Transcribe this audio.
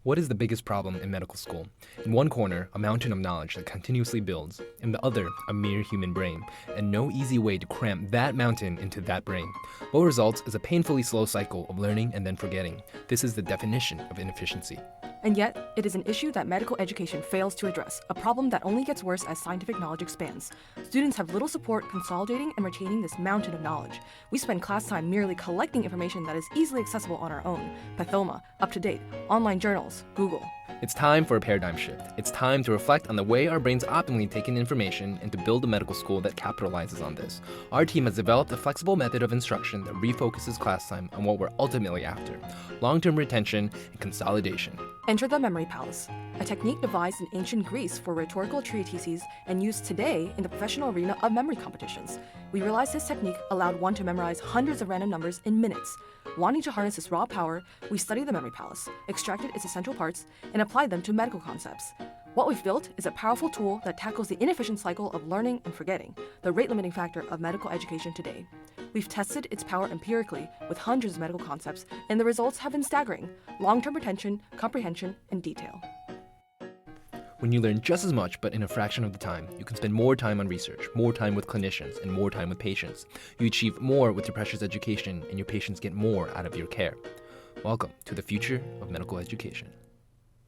What is the biggest problem in medical school? In one corner, a mountain of knowledge that continuously builds. In the other, a mere human brain, and no easy way to cram that mountain into that brain. What results is a painfully slow cycle of learning and then forgetting. This is the definition of inefficiency. And yet, it is an issue that medical education fails to address, a problem that only gets worse as scientific knowledge expands. Students have little support consolidating and retaining this mountain of knowledge. We spend class time merely collecting information that is easily accessible on our own. Pathoma, up-to-date, online journals, Google. It's time for a paradigm shift. It's time to reflect on the way our brains optimally take in information and to build a medical school that capitalizes on this. Our team has developed a flexible method of instruction that refocuses class time on what we're ultimately after: long-term retention and consolidation. Enter the memory palace, a technique devised in ancient Greece for rhetorical treatises and used today in the professional arena of memory competitions. We realized this technique allowed one to memorize hundreds of random numbers in minutes. Wanting to harness this raw power, we studied the memory palace, extracted its essential parts, and applied them to medical concepts. What we've built is a powerful tool that tackles the inefficient cycle of learning and forgetting, the rate-limiting factor of medical education today. We've tested its power empirically with hundreds of medical concepts, and the results have been staggering: long-term retention, comprehension, and detail. When you learn just as much but in a fraction of the time, you can spend more time on research, more time with clinicians, and more time with patients. You achieve more with your precious education, and your patients get more out of your care. Welcome to the future of medical education.